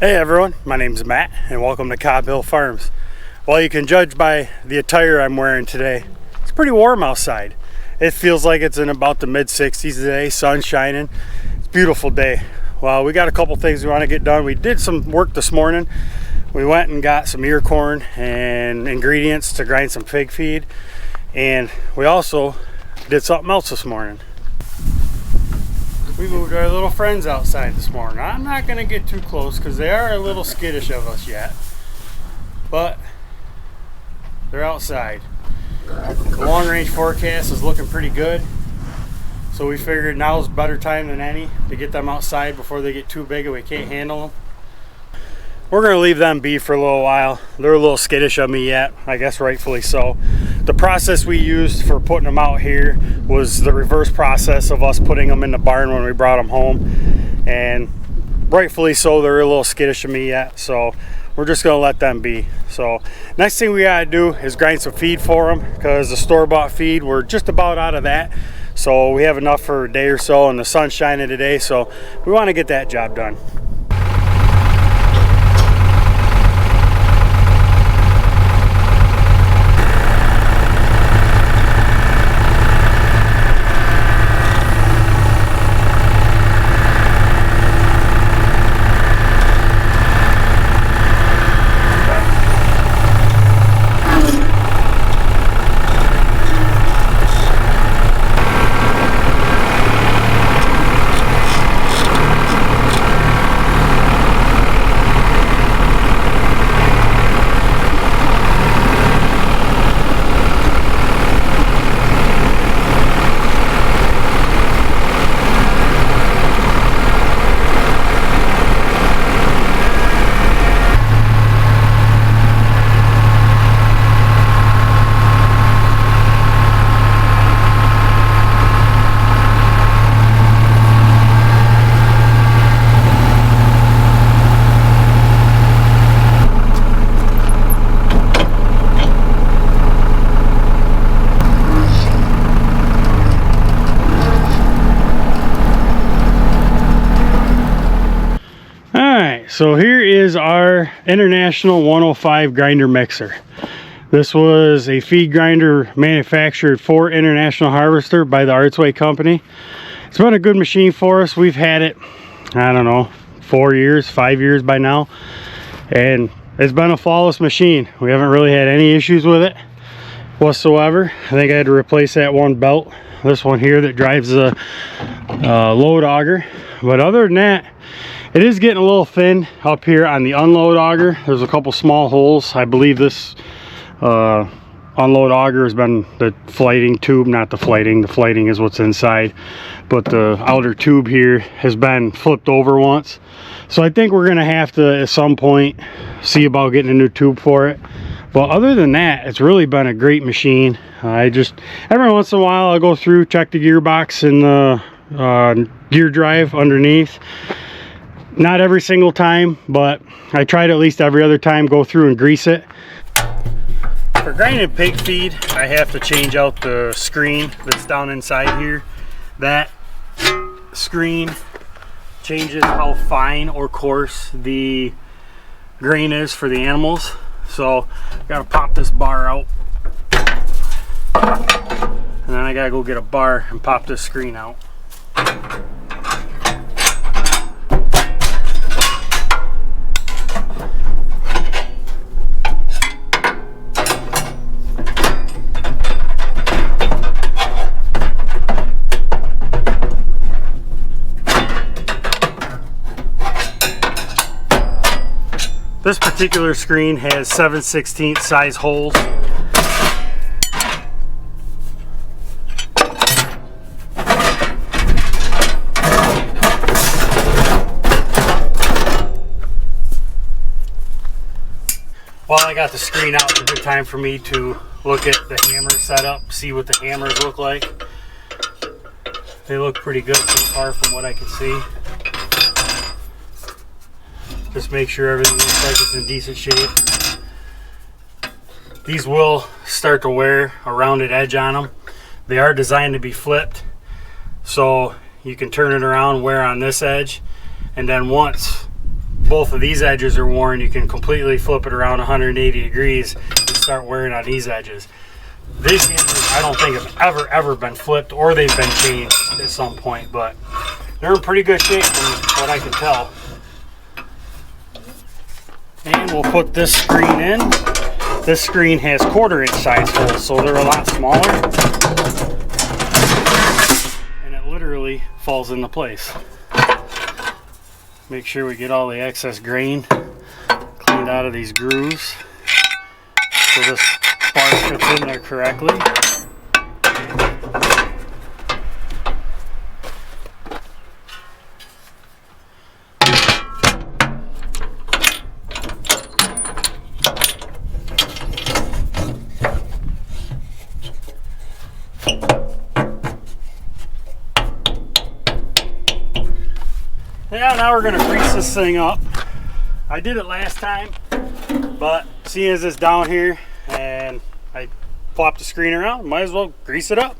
Hey everyone, my name is Matt and welcome to Cobb Hill Farms. Well, you can judge by the attire I'm wearing today. It's pretty warm outside. It feels like it's in about the mid 60s today, sun shining. It's a beautiful day. Well, we got a couple things we want to get done. We did some work this morning. We went and got some ear corn and ingredients to grind some pig feed, and we also did something else this morning. We moved our little friends outside this morning. I'm not going to get too close because they are a little skittish of us yet, but they're outside. The long range forecast is looking pretty good, so we figured now's a better time than any to get them outside before they get too big and we can't handle them. We're going to leave them be for a little while. They're a little skittish of me yet, I guess rightfully so. The process we used for putting them out here was the reverse process of us putting them in the barn when we brought them home, and rightfully so, they're a little skittish of me yet, so we're just going to let them be. So next thing we got to do is grind some feed for them, because the store-bought feed, we're just about out of that, so we have enough for a day or so, and the sun's shining today, so we want to get that job done. So here is our International 105 grinder mixer. This was a feed grinder manufactured for International Harvester by the Artsway company. It's been a good machine for us. We've had it, I don't know, 4 years, 5 years by now, and it's been a flawless machine. We haven't really had any issues with it whatsoever. I think I had to replace that one belt, this one here that drives the load auger, but other than that, it is getting a little thin up here on the unload auger. There's a couple small holes. I believe this unload auger has been the flighting tube, not the flighting. The flighting is what's inside, but the outer tube here has been flipped over once. So I think we're gonna have to at some point see about getting a new tube for it. But other than that, it's really been a great machine. I just, every once in a while, I'll go through, check the gearbox and the gear drive underneath. Not every single time, but I try to at least every other time go through and grease it. For grinding pig feed, I have to change out the screen that's down inside here. That screen changes how fine or coarse the grain is for the animals. So I gotta pop this bar out, and then I gotta go get a bar and pop this screen out. This particular screen has 7/16 size holes. While I got the screen out, it's a good time for me to look at the hammer setup, see what the hammers look like. They look pretty good so far from what I can see. Just make sure everything looks like it's in decent shape. These will start to wear a rounded edge on them. They are designed to be flipped, so you can turn it around, wear on this edge, and then once both of these edges are worn, you can completely flip it around 180 degrees and start wearing on these edges. These hinges I don't think have ever been flipped, or they've been changed at some point, but they're in pretty good shape from what I can tell. And we'll put this screen in. This screen has 1/4 inch size holes, so they're a lot smaller. And it literally falls into place. Make sure we get all the excess grain cleaned out of these grooves so this bar fits in there correctly. Yeah, now we're going to grease this thing up. I did it last time, but seeing as it's down here and I plopped the screen around, might as well grease it up.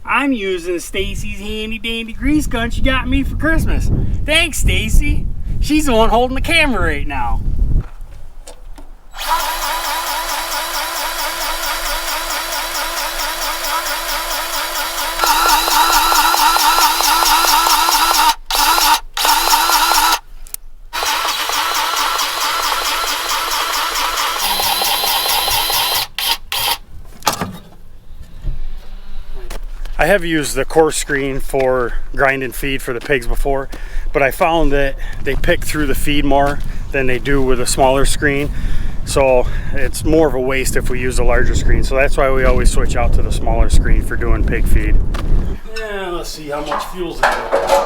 I'm using Stacy's handy dandy grease gun she got me for Christmas. Thanks, Stacy. She's the one holding the camera right now. I have used the coarse screen for grinding feed for the pigs before, but I found that they pick through the feed more than they do with a smaller screen. So it's more of a waste if we use a larger screen. So that's why we always switch out to the smaller screen for doing pig feed. Yeah, let's see how much fuel's in it.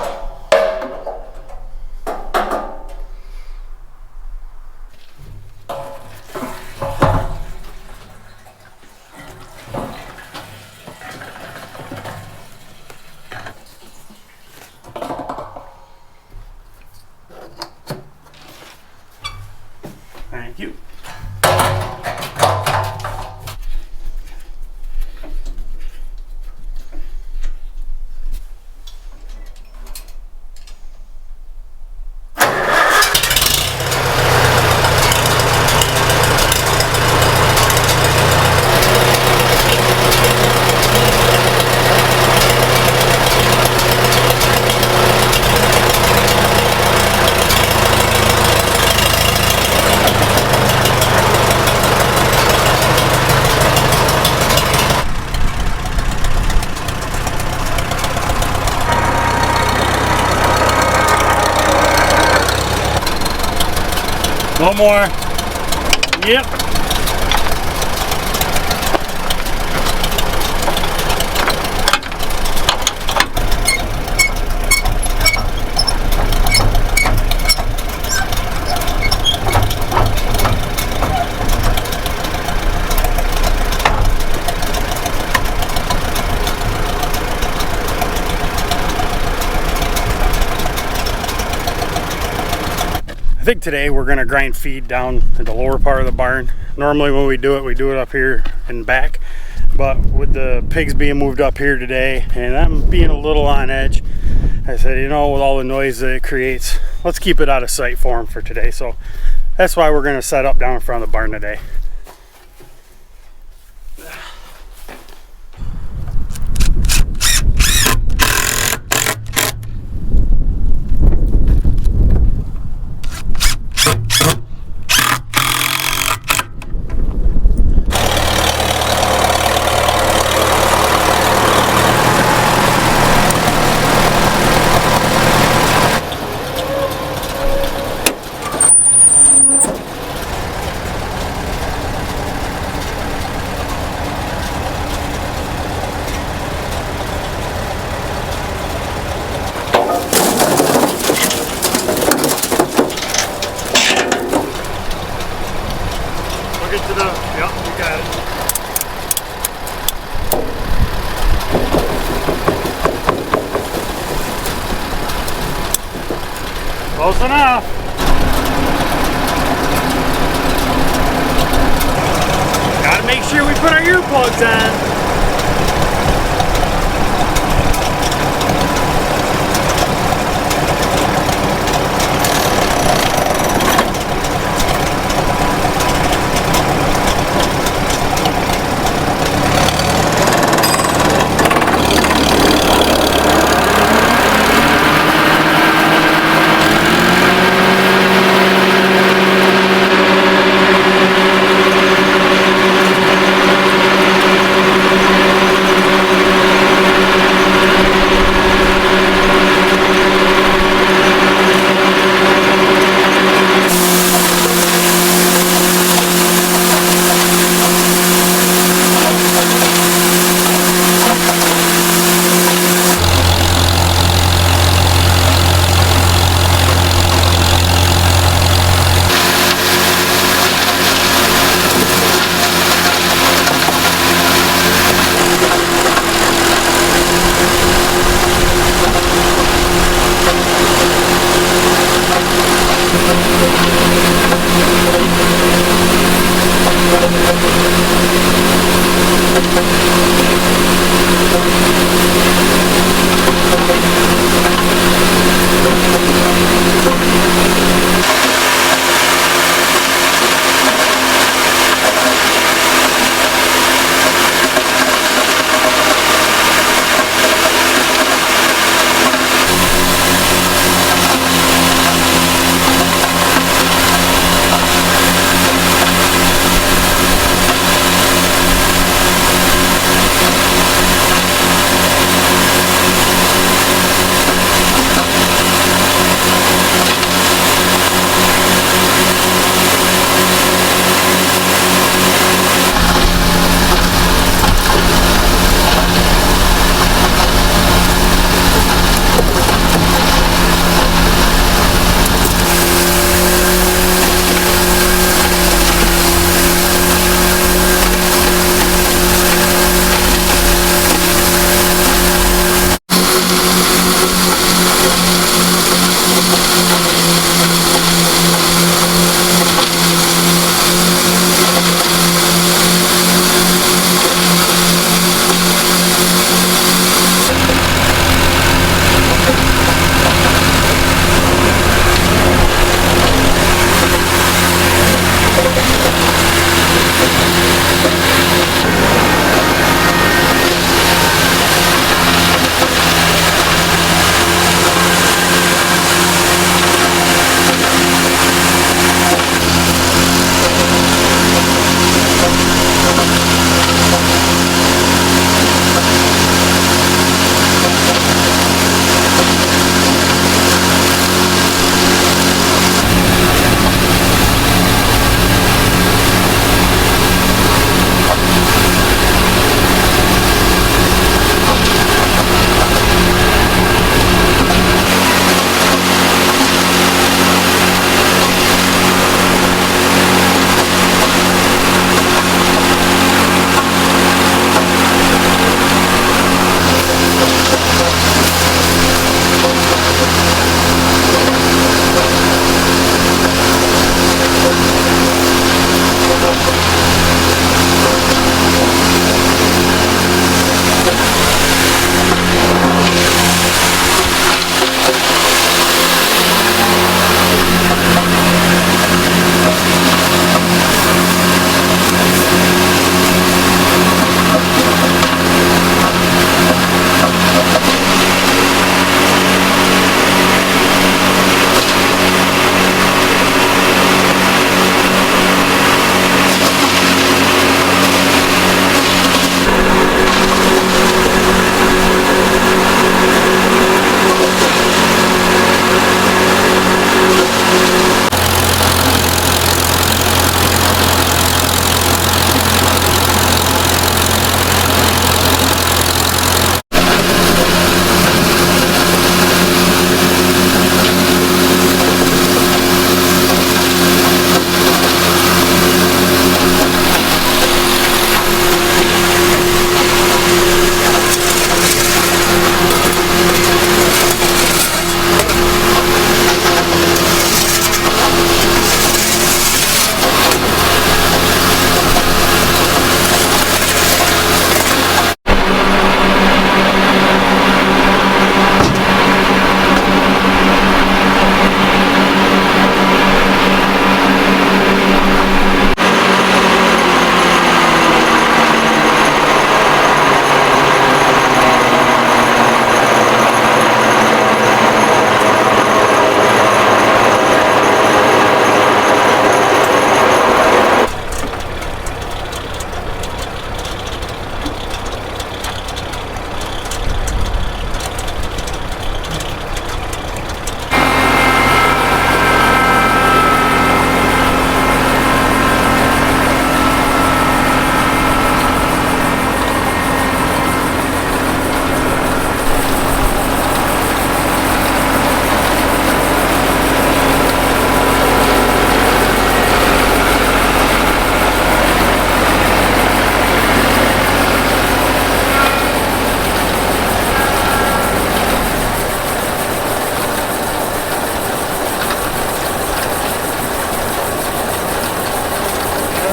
Thank you. One more. Yep. I think today we're going to grind feed down to the lower part of the barn. Normally when we do it up here and back, but with the pigs being moved up here today and I'm being a little on edge, I said, you know, with all the noise that it creates, let's keep it out of sight for them for today. So that's why we're going to set up down in front of the barn today. Get to the, yep, you got it. Close enough. Gotta make sure we put our earplugs on.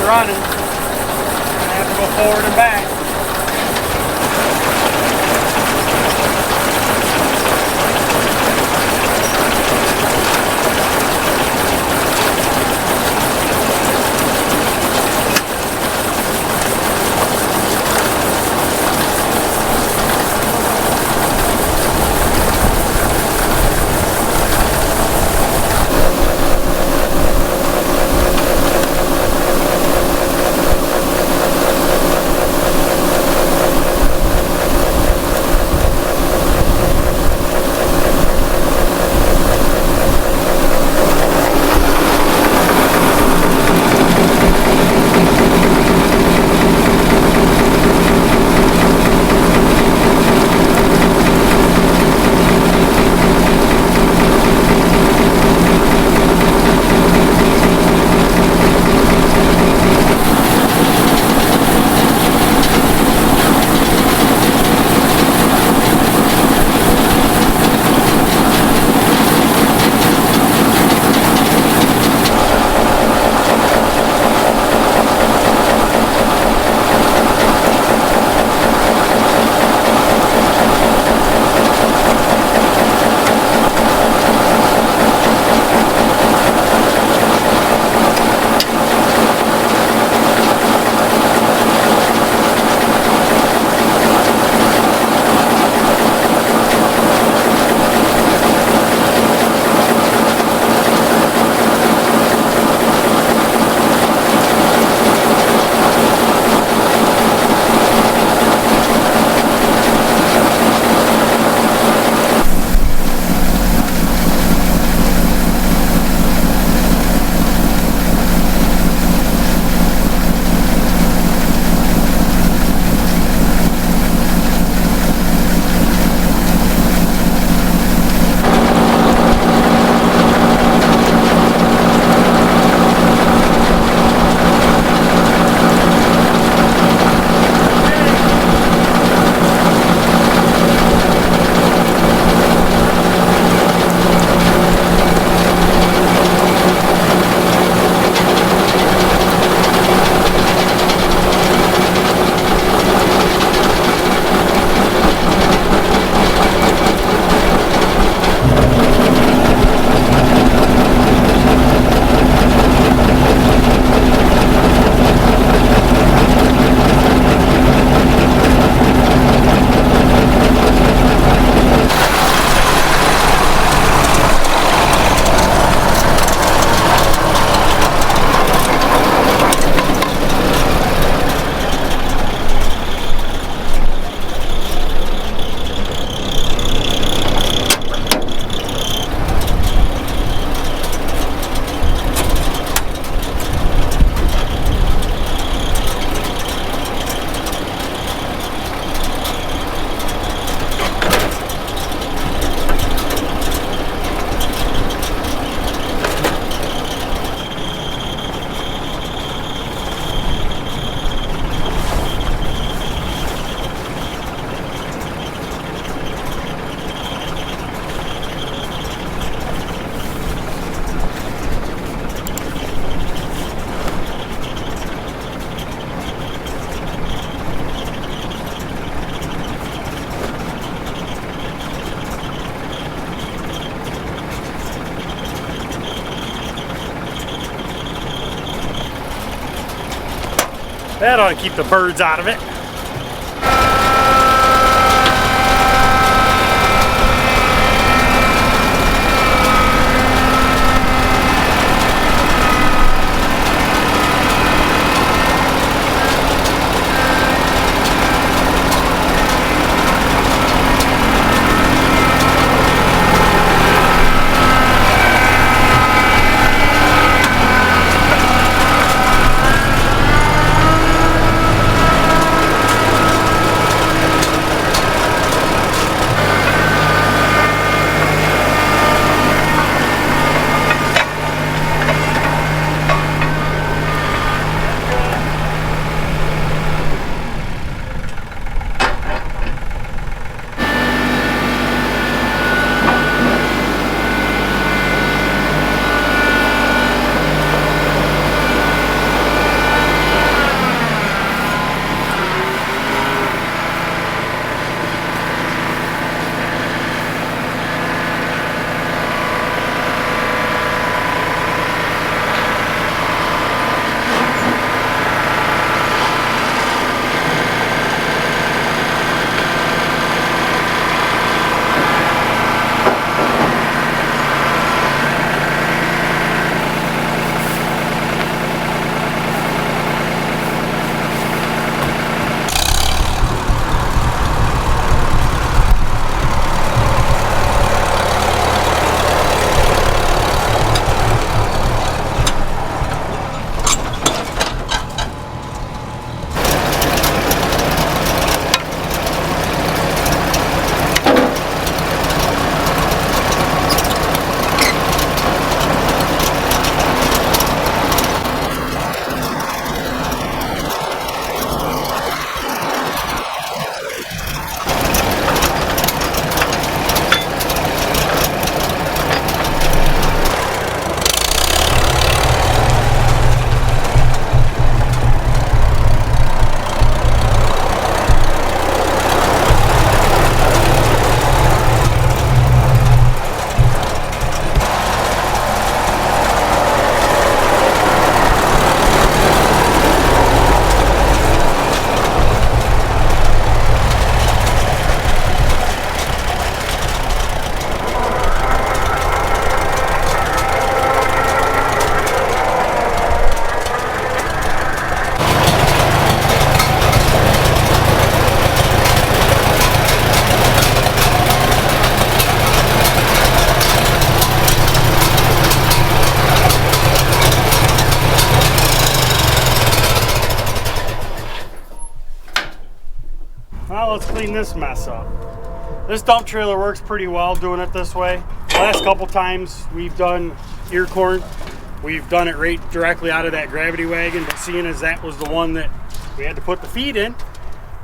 running. I have to go forward and back. That ought to keep the birds out of it. clean this mess up. This dump trailer works pretty well doing it this way. The last couple times we've done ear corn, we've done it right directly out of that gravity wagon, but seeing as that was the one that we had to put the feed in,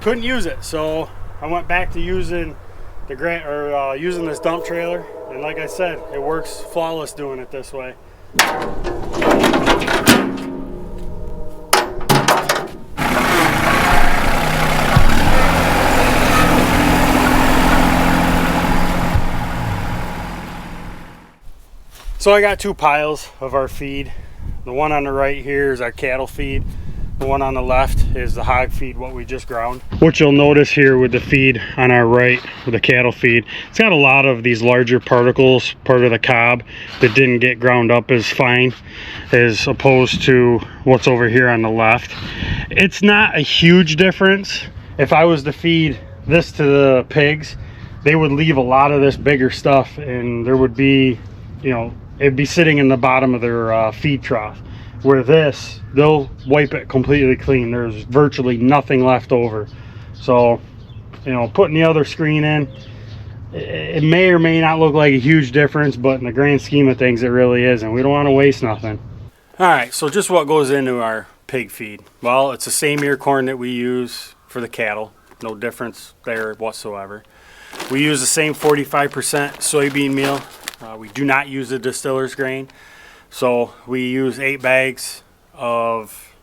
couldn't use it. So I went back to using the using this dump trailer, and like I said, it works flawless doing it this way. So I got two piles of our feed. The one on the right here is our cattle feed. The one on the left is the hog feed, what we just ground. What you'll notice here with the feed on our right, with the cattle feed, it's got a lot of these larger particles, part of the cob, that didn't get ground up as fine as opposed to what's over here on the left. It's not a huge difference. If I was to feed this to the pigs, they would leave a lot of this bigger stuff, and there would be, you know, it'd be sitting in the bottom of their feed trough. Where this, they'll wipe it completely clean. There's virtually nothing left over. So, you know, putting the other screen in, it may or may not look like a huge difference, but in the grand scheme of things, it really is, and we don't want to waste nothing. All right, so just what goes into our pig feed? Well, it's the same ear corn that we use for the cattle. No difference there whatsoever. We use the same 45% soybean meal. We do not use the distiller's grain. So we use 8 bags of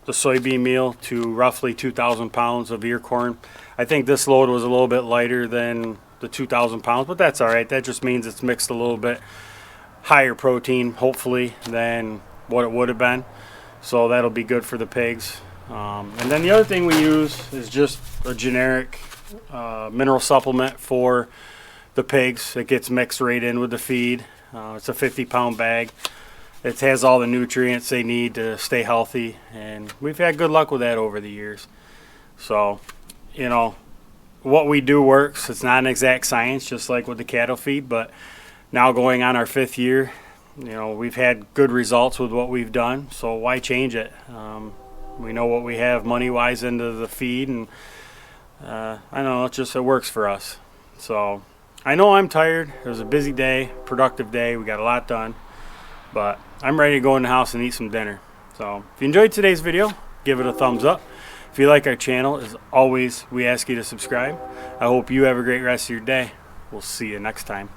the soybean meal to roughly 2,000 pounds of ear corn. I think this load was a little bit lighter than the 2,000 pounds, but that's all right. That just means it's mixed a little bit higher protein, hopefully, than what it would have been. So that'll be good for the pigs. And then the other thing we use is just a generic mineral supplement for the pigs. It gets mixed right in with the feed. It's a 50-pound bag. It has all the nutrients they need to stay healthy, and we've had good luck with that over the years. So, you know, what we do works. It's not an exact science, just like with the cattle feed, but now going on our 5th year, you know, we've had good results with what we've done, so why change it? We know what we have money-wise into the feed, and I don't know, it works for us. So I know I'm tired. It was a busy day, productive day. We got a lot done, but I'm ready to go in the house and eat some dinner. So if you enjoyed today's video, give it a thumbs up. If you like our channel, as always, we ask you to subscribe. I hope you have a great rest of your day. We'll see you next time.